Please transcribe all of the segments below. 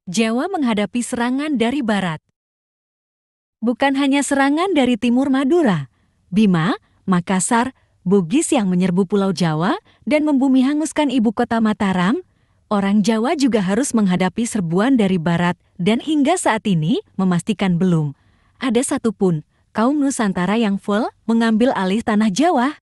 Jawa menghadapi serangan dari barat. Bukan hanya serangan dari timur Madura, Bima, Makassar, Bugis yang menyerbu Pulau Jawa dan membumi hanguskan ibu kota Mataram, orang Jawa juga harus menghadapi serbuan dari barat dan hingga saat ini memastikan belum ada satupun kaum Nusantara yang full mengambil alih tanah Jawa.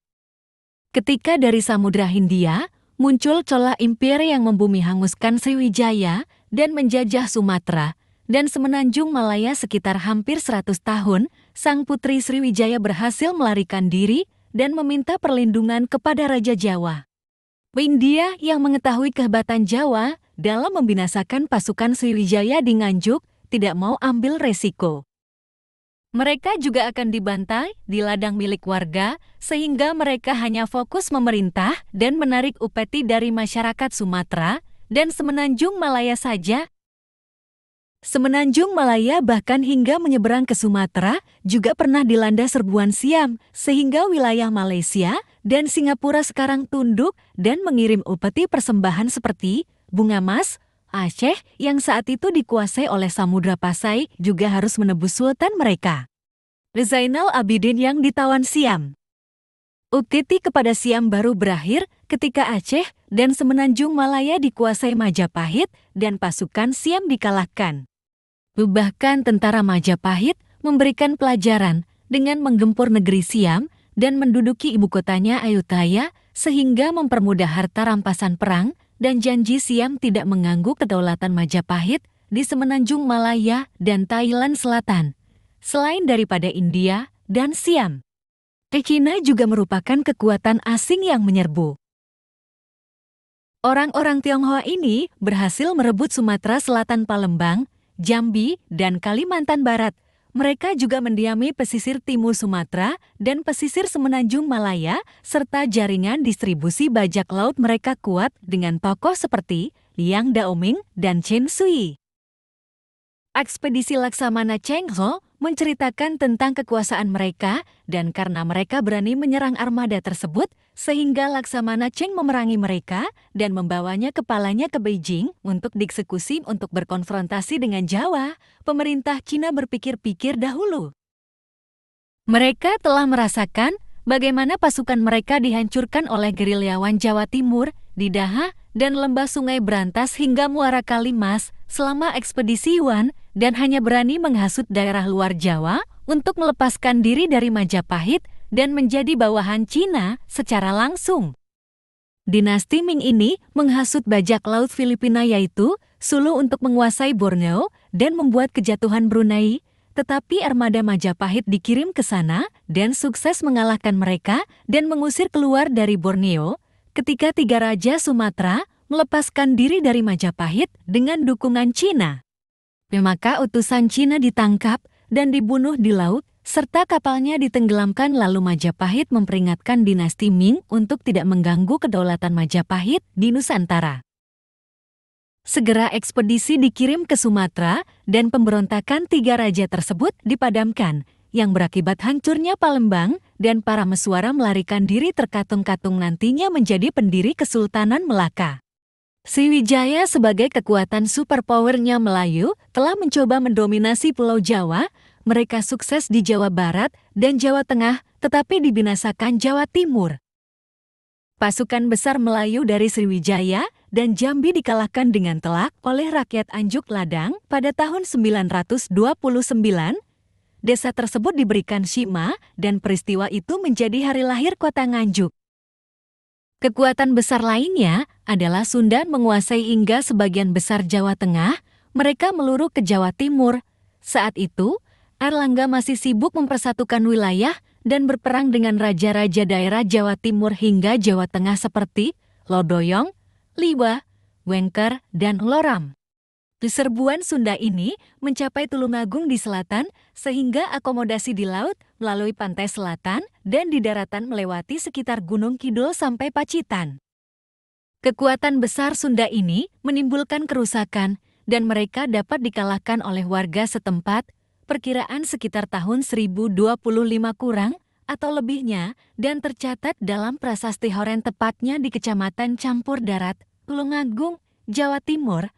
Ketika dari Samudra Hindia, muncul Chola Empire yang membumi hanguskan Sriwijaya dan menjajah Sumatera, dan semenanjung Malaya sekitar hampir 100 tahun, sang putri Sriwijaya berhasil melarikan diri dan meminta perlindungan kepada Raja Jawa. India yang mengetahui kehebatan Jawa dalam membinasakan pasukan Sriwijaya di Nganjuk tidak mau ambil resiko. Mereka juga akan dibantai di ladang milik warga, sehingga mereka hanya fokus memerintah dan menarik upeti dari masyarakat Sumatera dan semenanjung Malaya saja. Semenanjung Malaya bahkan hingga menyeberang ke Sumatera juga pernah dilanda serbuan Siam, sehingga wilayah Malaysia dan Singapura sekarang tunduk dan mengirim upeti persembahan seperti bunga emas. Aceh yang saat itu dikuasai oleh Samudra Pasai juga harus menebus sultan mereka, Zainal Abidin yang ditawan Siam. Upeti kepada Siam baru berakhir ketika Aceh dan semenanjung Malaya dikuasai Majapahit dan pasukan Siam dikalahkan. Bahkan tentara Majapahit memberikan pelajaran dengan menggempur negeri Siam dan menduduki ibu kotanya Ayutthaya sehingga mempermudah harta rampasan perang dan janji Siam tidak mengganggu kedaulatan Majapahit di semenanjung Malaya dan Thailand Selatan, selain daripada India dan Siam. Cina juga merupakan kekuatan asing yang menyerbu. Orang-orang Tionghoa ini berhasil merebut Sumatera Selatan, Palembang, Jambi, dan Kalimantan Barat. Mereka juga mendiami pesisir timur Sumatera dan pesisir semenanjung Malaya, serta jaringan distribusi bajak laut mereka kuat dengan tokoh seperti Liang Daoming dan Chen Sui. Ekspedisi Laksamana Cheng Ho menceritakan tentang kekuasaan mereka, dan karena mereka berani menyerang armada tersebut, sehingga Laksamana Cheng memerangi mereka dan membawanya kepalanya ke Beijing untuk dieksekusi untuk berkonfrontasi dengan Jawa. Pemerintah Cina berpikir-pikir dahulu. Mereka telah merasakan bagaimana pasukan mereka dihancurkan oleh gerilyawan Jawa Timur di Daha dan lembah Sungai Brantas hingga Muara Kalimas selama ekspedisi Yuan, dan hanya berani menghasut daerah luar Jawa untuk melepaskan diri dari Majapahit dan menjadi bawahan Cina secara langsung. Dinasti Ming ini menghasut bajak laut Filipina yaitu Sulu untuk menguasai Borneo dan membuat kejatuhan Brunei, tetapi armada Majapahit dikirim ke sana dan sukses mengalahkan mereka dan mengusir keluar dari Borneo ketika tiga raja Sumatera melepaskan diri dari Majapahit dengan dukungan Cina. Maka utusan Cina ditangkap dan dibunuh di laut, serta kapalnya ditenggelamkan, lalu Majapahit memperingatkan dinasti Ming untuk tidak mengganggu kedaulatan Majapahit di Nusantara. Segera ekspedisi dikirim ke Sumatera dan pemberontakan tiga raja tersebut dipadamkan, yang berakibat hancurnya Palembang dan para Mesuara melarikan diri terkatung-katung nantinya menjadi pendiri Kesultanan Melaka. Sriwijaya sebagai kekuatan superpowernya Melayu telah mencoba mendominasi Pulau Jawa. Mereka sukses di Jawa Barat dan Jawa Tengah, tetapi dibinasakan Jawa Timur. Pasukan besar Melayu dari Sriwijaya dan Jambi dikalahkan dengan telak oleh rakyat Anjuk Ladang pada tahun 929. Desa tersebut diberikan Shima dan peristiwa itu menjadi hari lahir kota Nganjuk. Kekuatan besar lainnya adalah Sunda menguasai hingga sebagian besar Jawa Tengah. Mereka meluruh ke Jawa Timur. Saat itu, Airlangga masih sibuk mempersatukan wilayah dan berperang dengan raja-raja daerah Jawa Timur hingga Jawa Tengah seperti Lodoyong, Liwa, Wengker, dan Loram. Serbuan Sunda ini mencapai Tulungagung di selatan, sehingga akomodasi di laut melalui pantai selatan dan di daratan melewati sekitar Gunung Kidul sampai Pacitan. Kekuatan besar Sunda ini menimbulkan kerusakan dan mereka dapat dikalahkan oleh warga setempat, perkiraan sekitar tahun 1025 kurang atau lebihnya, dan tercatat dalam prasasti Horen tepatnya di Kecamatan Campur Darat, Tulungagung, Jawa Timur,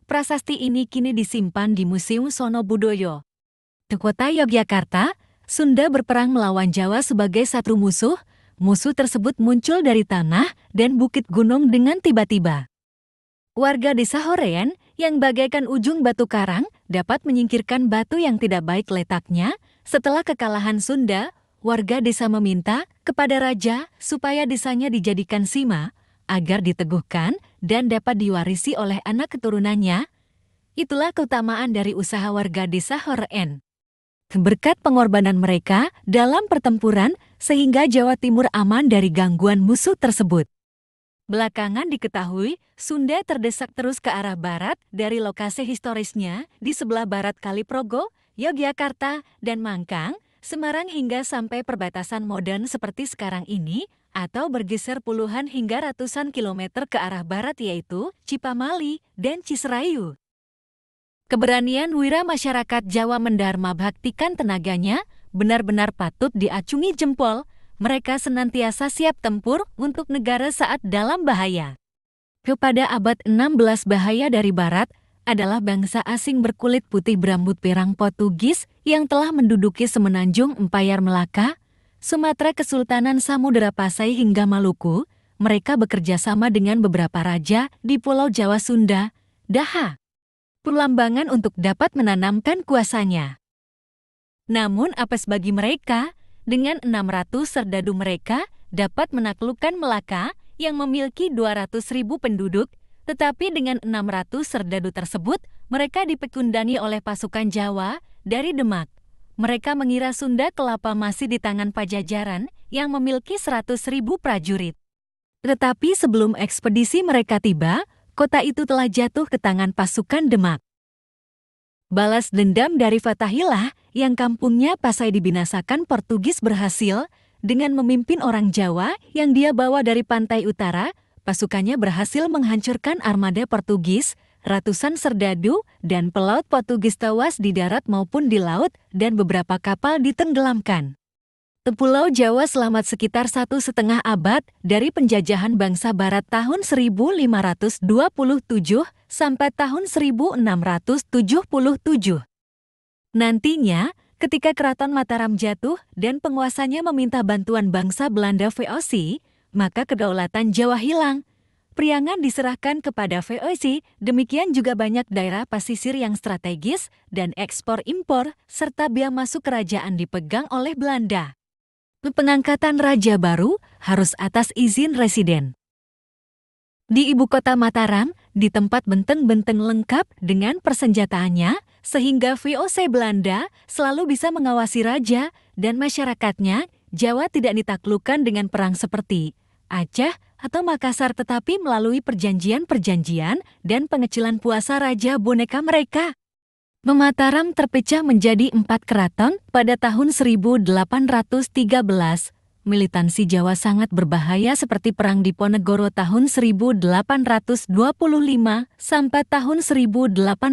Prasasti ini kini disimpan di Museum Sono Budoyo. Di kota Yogyakarta, Sunda berperang melawan Jawa sebagai satu musuh. Musuh tersebut muncul dari tanah dan bukit gunung dengan tiba-tiba. Warga desa Horean yang bagaikan ujung batu karang dapat menyingkirkan batu yang tidak baik letaknya. Setelah kekalahan Sunda, warga desa meminta kepada raja supaya desanya dijadikan sima agar diteguhkan dan dapat diwarisi oleh anak keturunannya. Itulah keutamaan dari usaha warga desa Horean. Berkat pengorbanan mereka dalam pertempuran, sehingga Jawa Timur aman dari gangguan musuh tersebut. Belakangan diketahui, Sunda terdesak terus ke arah barat dari lokasi historisnya di sebelah barat Kali Progo, Yogyakarta, dan Mangkang, Semarang hingga sampai perbatasan modern seperti sekarang ini, atau bergeser puluhan hingga ratusan kilometer ke arah barat yaitu Cipamali dan Ciserayu. Keberanian wira masyarakat Jawa mendharma baktikan tenaganya benar-benar patut diacungi jempol. Mereka senantiasa siap tempur untuk negara saat dalam bahaya. Kepada abad 16 bahaya dari barat adalah bangsa asing berkulit putih berambut pirang Portugis yang telah menduduki semenanjung Empayar Melaka, Sumatera, Kesultanan Samudera Pasai hingga Maluku. Mereka bekerja sama dengan beberapa raja di Pulau Jawa Sunda, Daha. Perlambangan untuk dapat menanamkan kuasanya. Namun apes bagi mereka, dengan 600 serdadu mereka dapat menaklukkan Melaka yang memiliki 200.000 penduduk, tetapi dengan 600 serdadu tersebut, mereka dipekundani oleh pasukan Jawa dari Demak. Mereka mengira Sunda Kelapa masih di tangan Pajajaran yang memiliki 100.000 prajurit. Tetapi sebelum ekspedisi mereka tiba, kota itu telah jatuh ke tangan pasukan Demak. Balas dendam dari Fatahillah yang kampungnya Pasai dibinasakan Portugis berhasil dengan memimpin orang Jawa yang dia bawa dari pantai utara. Pasukannya berhasil menghancurkan armada Portugis, ratusan serdadu dan pelaut Portugis tewas di darat maupun di laut dan beberapa kapal ditenggelamkan. Pulau Jawa selamat sekitar 1,5 abad dari penjajahan bangsa barat tahun 1527 sampai tahun 1677. Nantinya, ketika Keraton Mataram jatuh dan penguasanya meminta bantuan bangsa Belanda VOC, maka kedaulatan Jawa hilang. Priangan diserahkan kepada VOC, demikian juga banyak daerah pesisir yang strategis dan ekspor-impor serta bea masuk kerajaan dipegang oleh Belanda. Pengangkatan raja baru harus atas izin residen. Di ibu kota Mataram, di tempat benteng-benteng lengkap dengan persenjataannya, sehingga VOC Belanda selalu bisa mengawasi raja dan masyarakatnya. Jawa tidak ditaklukkan dengan perang seperti Aceh atau Makassar, tetapi melalui perjanjian-perjanjian dan pengecilan puasa raja boneka mereka. Mataram terpecah menjadi 4 keraton pada tahun 1813. Militansi Jawa sangat berbahaya seperti Perang Diponegoro tahun 1825 sampai tahun 1830.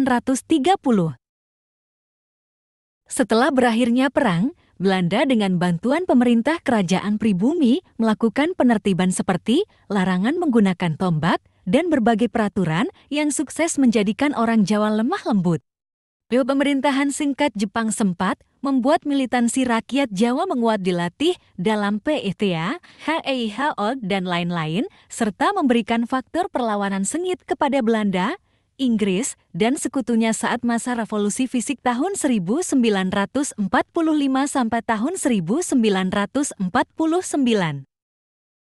Setelah berakhirnya perang, Belanda dengan bantuan pemerintah kerajaan pribumi melakukan penertiban seperti larangan menggunakan tombak dan berbagai peraturan yang sukses menjadikan orang Jawa lemah lembut. Pemerintahan singkat Jepang sempat membuat militansi rakyat Jawa menguat dilatih dalam PITA, HEIHO, dan lain-lain, serta memberikan faktor perlawanan sengit kepada Belanda, Inggris, dan sekutunya saat masa revolusi fisik tahun 1945 sampai tahun 1949.